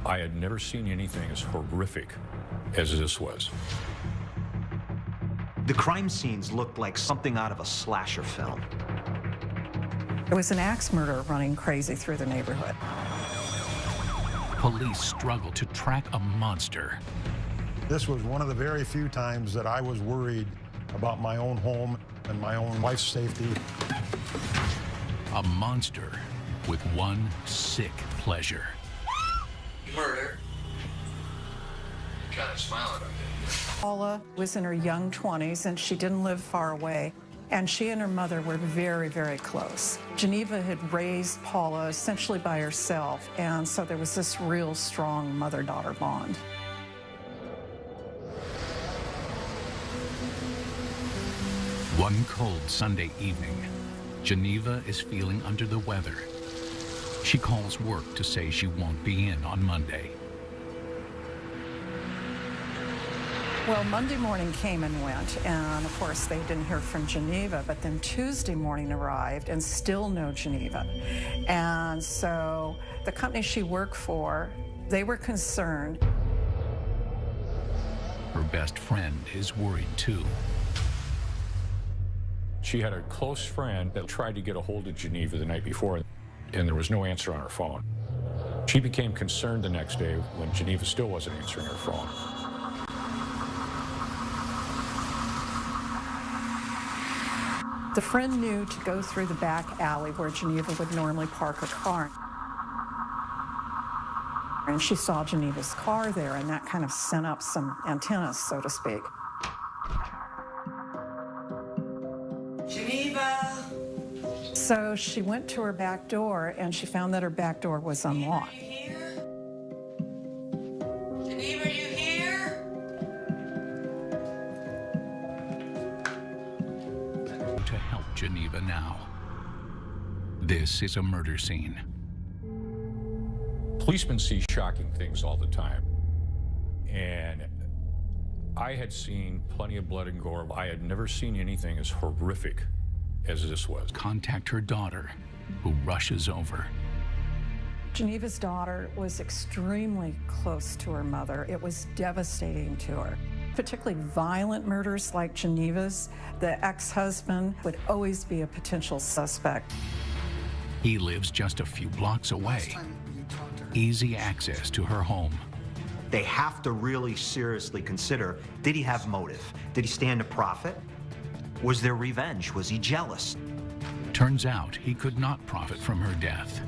I had never seen anything as horrific as this was. The crime scenes looked like something out of a slasher film. There was an axe murderer running crazy through the neighborhood. Police struggle to track a monster. This was one of the very few times that I was worried about my own home and my own wife's safety. A monster with one sick pleasure. Murder. Kind of smiling at me. Paula was in her young 20s, and she didn't live far away. And she and her mother were very, very close. Geneva had raised Paula essentially by herself, and so there was this real strong mother-daughter bond. One cold Sunday evening, Geneva is feeling under the weather. She calls work to say she won't be in on Monday. Well, Monday morning came and went, and of course they didn't hear from Geneva, but then Tuesday morning arrived and still no Geneva. And so the company she worked for, they were concerned. Her best friend is worried too. She had a close friend that tried to get a hold of Geneva the night before, and there was no answer on her phone. She became concerned the next day when Geneva still wasn't answering her phone. The friend knew to go through the back alley where Geneva would normally park her car. And she saw Geneva's car there, and that kind of sent up some antennas, so to speak. Geneva! So she went to her back door, and she found that her back door was unlocked. Are you here? Geneva, are you here? To help Geneva now. This is a murder scene. Policemen see shocking things all the time. And I had seen plenty of blood and gore. I had never seen anything as horrific as this was. Contact her daughter, who rushes over. Geneva's daughter was extremely close to her mother. It was devastating to her. Particularly violent murders like Geneva's, the ex-husband would always be a potential suspect. He lives just a few blocks away. Easy access to her home. They have to really seriously consider, did he have motive? Did he stand to profit? Was there revenge? Was he jealous? Turns out he could not profit from her death.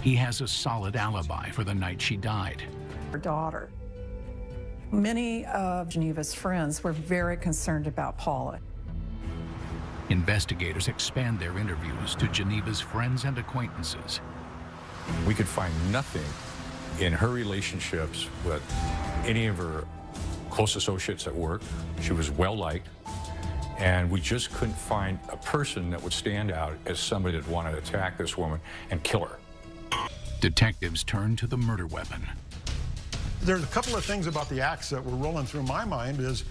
He has a solid alibi for the night she died. Her daughter. Many of Geneva's friends were very concerned about Paula. Investigators expand their interviews to Geneva's friends and acquaintances. We could find nothing in her relationships with any of her close associates at work. She was well-liked, and we just couldn't find a person that would stand out as somebody that wanted to attack this woman and kill her. Detectives turn to the murder weapon. There's a couple of things about the axe that were rolling through my mind. Is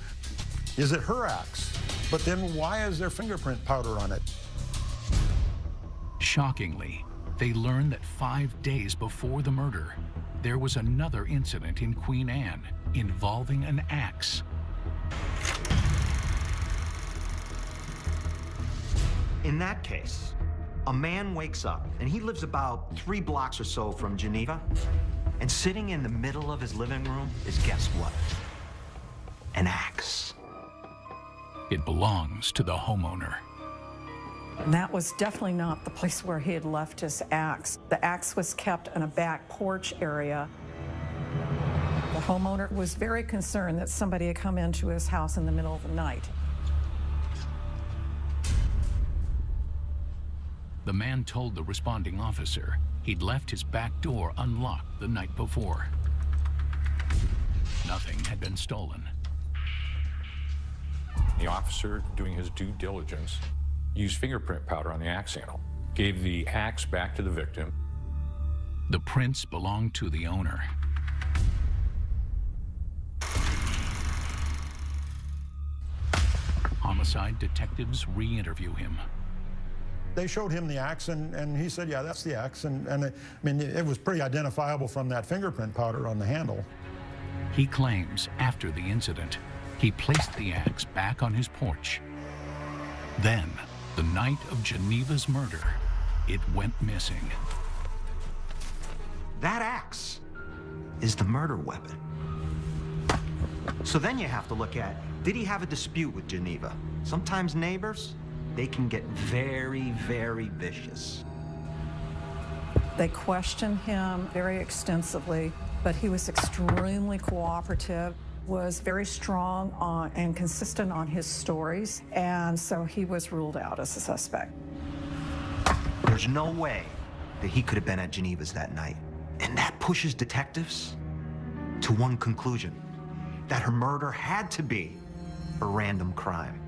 it her axe? But then why is there fingerprint powder on it? Shockingly, they learn that 5 days before the murder, there was another incident in Queen Anne involving an axe. In that case, a man wakes up, and he lives about 3 blocks or so from Geneva, and sitting in the middle of his living room is, guess what? An axe. It belongs to the homeowner. And that was definitely not the place where he had left his axe. The axe was kept in a back porch area. The homeowner was very concerned that somebody had come into his house in the middle of the night. The man told the responding officer he'd left his back door unlocked the night before. Nothing had been stolen. The officer, doing his due diligence, used fingerprint powder on the axe handle, gave the axe back to the victim. The prints belonged to the owner. Homicide detectives re-interview him. They showed him the axe, and he said, yeah, that's the axe. I mean, it was pretty identifiable from that fingerprint powder on the handle. He claims after the incident, he placed the axe back on his porch. Then, the night of Geneva's murder, it went missing. That axe is the murder weapon. So then you have to look at, did he have a dispute with Geneva? Sometimes neighbors, they can get very, very vicious. They questioned him very extensively, but he was extremely cooperative, was very strong on and consistent on his stories, and so he was ruled out as a suspect. There's no way that he could have been at Geneva's that night. And that pushes detectives to one conclusion, that her murder had to be a random crime.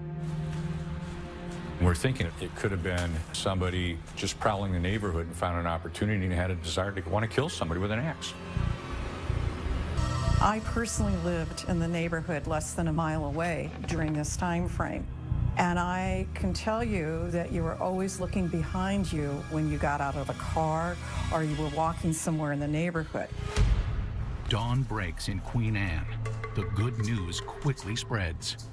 We're thinking it could have been somebody just prowling the neighborhood and found an opportunity and had a desire to want to kill somebody with an axe. I personally lived in the neighborhood less than a mile away during this time frame. And I can tell you that you were always looking behind you when you got out of the car or you were walking somewhere in the neighborhood. Dawn breaks in Queen Anne. The good news quickly spreads.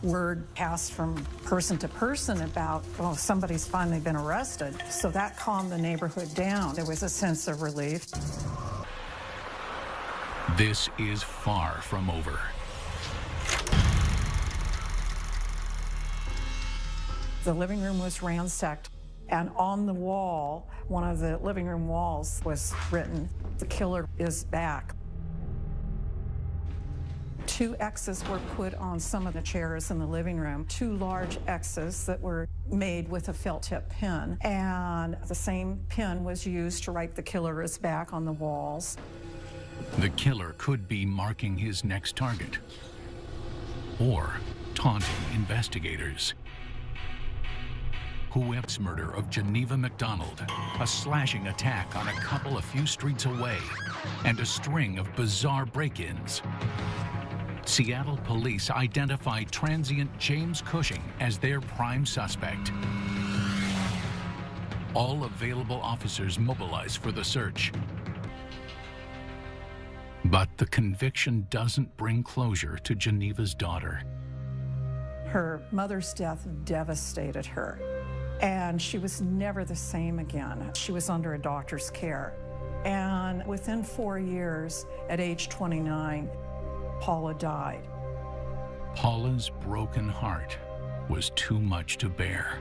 Word passed from person to person about, well, somebody's finally been arrested. So that calmed the neighborhood down. There was a sense of relief. This is far from over. The living room was ransacked, and on the wall, one of the living room walls was written, "The killer is back." 2 X's were put on some of the chairs in the living room, 2 large X's that were made with a felt tip pen, and the same pen was used to write "The killer is back" on the walls. The killer could be marking his next target or taunting investigators. Whoever's murder of Geneva McDonald, a slashing attack on a couple a few streets away, and a string of bizarre break-ins. Seattle police identify transient James Cushing as their prime suspect. All available officers mobilize for the search. But the conviction doesn't bring closure to Geneva's daughter. Her mother's death devastated her, and she was never the same again. She was under a doctor's care. And within 4 years, at age 29, Paula died. Paula's broken heart was too much to bear.